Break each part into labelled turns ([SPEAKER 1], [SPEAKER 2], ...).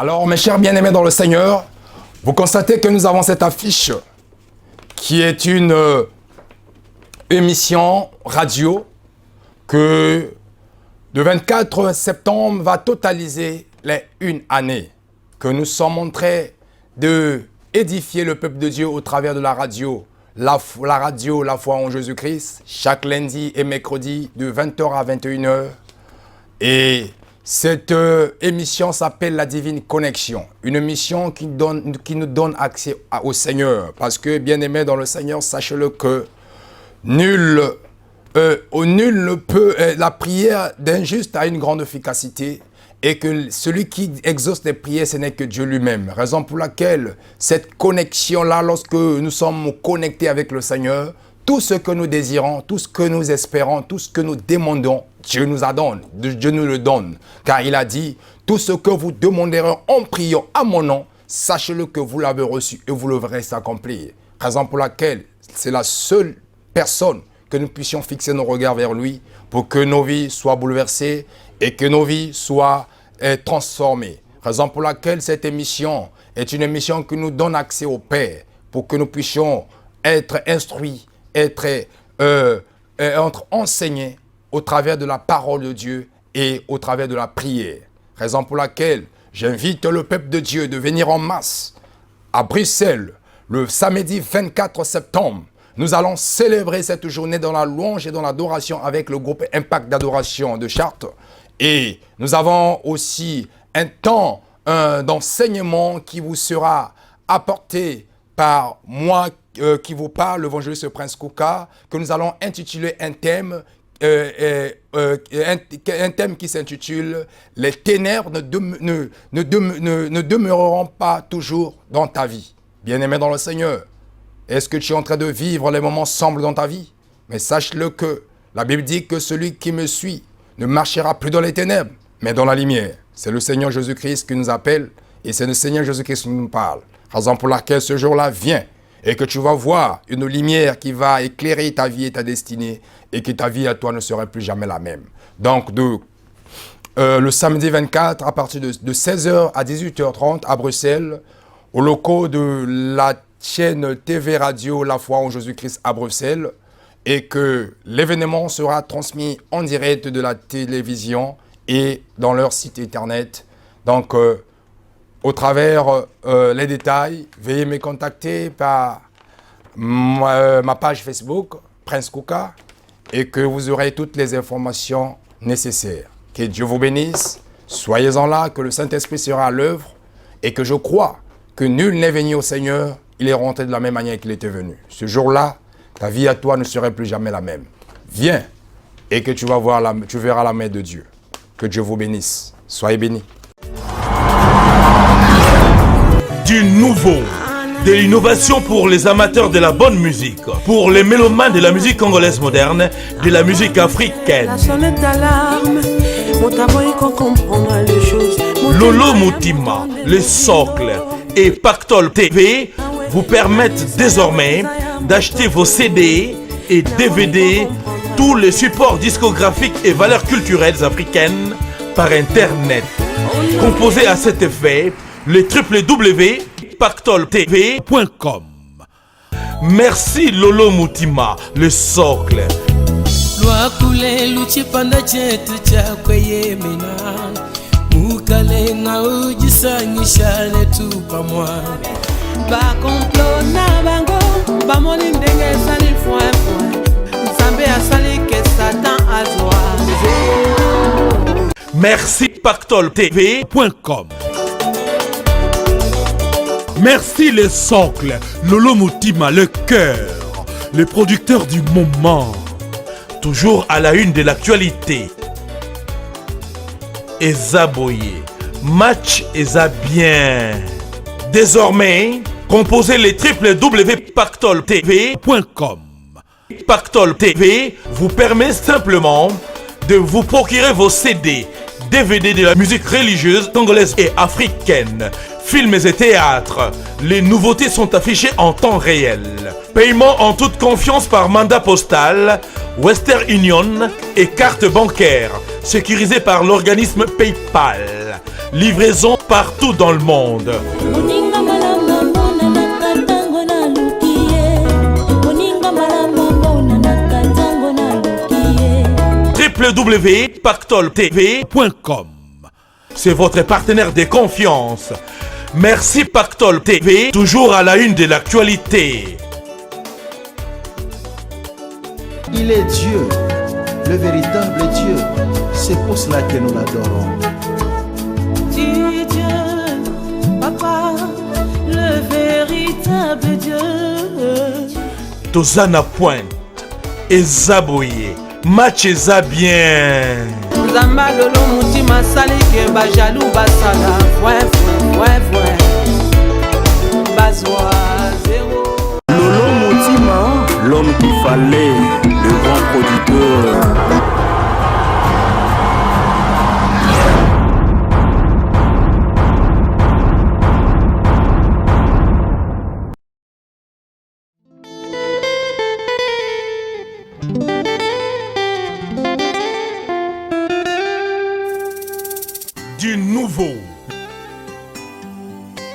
[SPEAKER 1] Alors, mes chers bien-aimés dans le Seigneur, vous constatez que nous avons cette affiche qui est une émission radio que le 24 septembre va totaliser les 1 année que nous sommes en train de édifier le peuple de Dieu au travers de la radio. La radio, la foi en Jésus-Christ, chaque lundi et mercredi de 20h à 21h. Et cette émission s'appelle La Divine Connexion. Une émission qui nous donne accès au Seigneur. Parce que, bien-aimés dans le Seigneur, sachez-le que nul ne peut... la prière d'un juste a une grande efficacité. Et que celui qui exauce les prières, ce n'est que Dieu lui-même. Raison pour laquelle cette connexion-là, lorsque nous sommes connectés avec le Seigneur, tout ce que nous désirons, tout ce que nous espérons, tout ce que nous demandons, Dieu nous donne. Dieu nous le donne. Car il a dit, tout ce que vous demanderez en priant à mon nom, sachez-le que vous l'avez reçu et vous le verrez s'accomplir. Raison pour laquelle c'est la seule personne que nous puissions fixer nos regards vers lui pour que nos vies soient bouleversées et que nos vies soient transformées. Raison pour laquelle cette émission est une émission qui nous donne accès au Père pour que nous puissions être instruits, être enseignés au travers de la parole de Dieu et au travers de la prière. Raison pour laquelle j'invite le peuple de Dieu de venir en masse à Bruxelles le samedi 24 septembre. Nous allons célébrer cette journée dans la louange et dans l'adoration avec le groupe Impact d'adoration de Chartres. Et nous avons aussi un temps d'enseignement qui vous sera apporté par moi qui vous parle, l'évangéliste Prince Kouka, que nous allons intituler un thème qui s'intitule « Les ténèbres ne demeureront pas toujours dans ta vie ». Bien-aimé dans le Seigneur, est-ce que tu es en train de vivre les moments sombres dans ta vie? Mais sache-le que la Bible dit que celui qui me suit ne marchera plus dans les ténèbres, mais dans la lumière. C'est le Seigneur Jésus-Christ qui nous appelle et c'est le Seigneur Jésus-Christ qui nous parle. Raison pour laquelle ce jour-là vient et que tu vas voir une lumière qui va éclairer ta vie et ta destinée et que ta vie à toi ne serait plus jamais la même. Donc, le samedi 24, à partir de 16h à 18h30 à Bruxelles, au locaux de la chaîne TV Radio La Foi en Jésus-Christ à Bruxelles, et que l'événement sera transmis en direct de la télévision et dans leur site internet. Donc, au travers les détails, veuillez me contacter par ma page Facebook, Prince Kouka, et que vous aurez toutes les informations nécessaires. Que Dieu vous bénisse, soyez-en là, que le Saint-Esprit sera à l'œuvre, et que je crois que nul n'est venu au Seigneur, il est rentré de la même manière qu'il était venu. Ce jour-là, ta vie à toi ne serait plus jamais la même. Viens et que tu verras la main de Dieu. Que Dieu vous bénisse. Soyez bénis.
[SPEAKER 2] Du nouveau, de l'innovation pour les amateurs de la bonne musique, pour les mélomanes de la musique congolaise moderne, de la musique africaine. Lolo Mutima, le socle et Pactol TV vous permettent désormais d'acheter vos CD et DVD, tous les supports discographiques et valeurs culturelles africaines par Internet. Composez à cet effet le www.pactoltv.com. Merci Lolo Mutima, le socle. Merci pactoltv.com. Merci les socles, Lolo Mutima, le cœur, le producteur du moment, toujours à la une de l'actualité. Eza Boye, match Eza bien. Désormais, composez les www.pactoltv.com. Pactol TV vous permet simplement de vous procurer vos CD, DVD de la musique religieuse congolaise et africaine, films et théâtres. Les nouveautés sont affichées en temps réel. Paiement en toute confiance par mandat postal, Western Union et carte bancaire, sécurisée par l'organisme PayPal. livraison partout dans le monde. www.pactoltv.com. C'est votre partenaire de confiance. Merci Pactol TV, toujours à la une de l'actualité.
[SPEAKER 3] Il est Dieu, le véritable Dieu. C'est pour cela que nous l'adorons.
[SPEAKER 4] Dieu, Papa, le véritable Dieu.
[SPEAKER 2] Tozana Pointe, Ezaboye, match eza bien.
[SPEAKER 4] Zamba lolo mutima salike ba jaloux basala point bazwa zéro.
[SPEAKER 5] Lolo Motima, l'homme qu'il fallait, le grand producteur.
[SPEAKER 2] Du nouveau.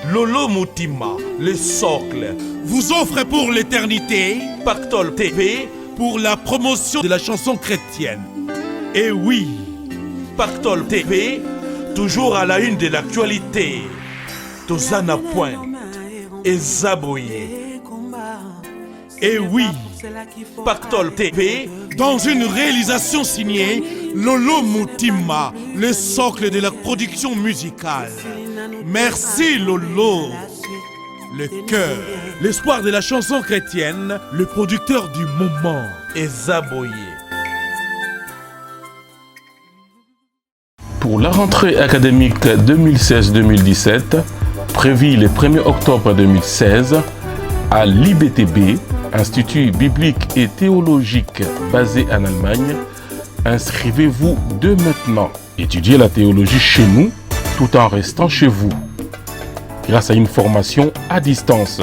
[SPEAKER 2] Lolo Mutima, le socle, vous offre pour l'éternité Pactol TV pour la promotion de la chanson chrétienne. Et oui, Pactol TV, toujours à la une de l'actualité. Tozana Pointe, Ezaboye. Et oui, Pactol TV, dans une réalisation signée Lolo Mutima, le socle de la production musicale. Merci Lolo. Le cœur, l'espoir de la chanson chrétienne, le producteur du moment, Ezaboye.
[SPEAKER 6] Pour la rentrée académique 2016-2017, prévue le 1er octobre 2016, à l'IBTB, Institut biblique et théologique basé en Allemagne, inscrivez-vous dès maintenant. Étudiez la théologie chez nous, tout en restant chez vous, grâce à une formation à distance.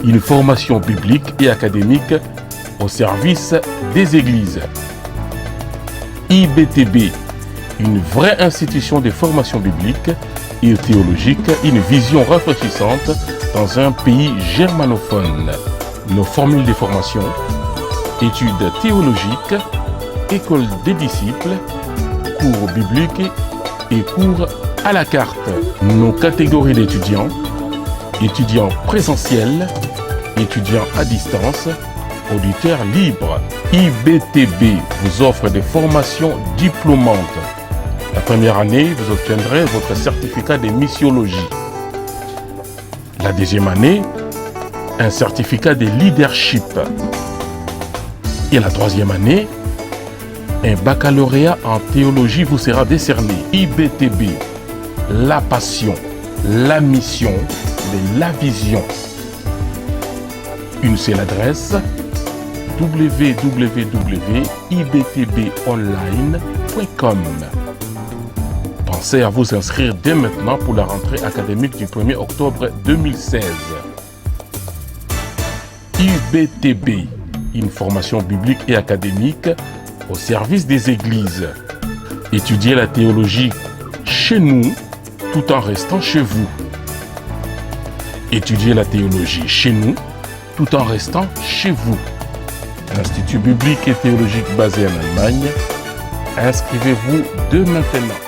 [SPEAKER 6] Une formation biblique et académique au service des églises. IBTB, une vraie institution de formation biblique et théologique, une vision rafraîchissante dans un pays germanophone. Nos formules de formation: études théologiques, école des disciples, cours bibliques et cours à la carte. Nos catégories d'étudiants: étudiants présentiels, étudiants à distance, auditeurs libres. IBTB vous offre des formations diplômantes. La première année, vous obtiendrez votre certificat de missiologie. La deuxième année, un certificat de leadership. Et la troisième année, un baccalauréat en théologie vous sera décerné. IBTB, la passion, la mission, la vision. Une seule adresse: www.ibtbonline.com. Pensez à vous inscrire dès maintenant pour la rentrée académique du 1er octobre 2016. IBTB, une formation biblique et académique au service des églises. Étudiez la théologie chez nous, tout en restant chez vous. Étudiez la théologie chez nous, tout en restant chez vous. Institut biblique et théologique basé en Allemagne. Inscrivez-vous dès maintenant.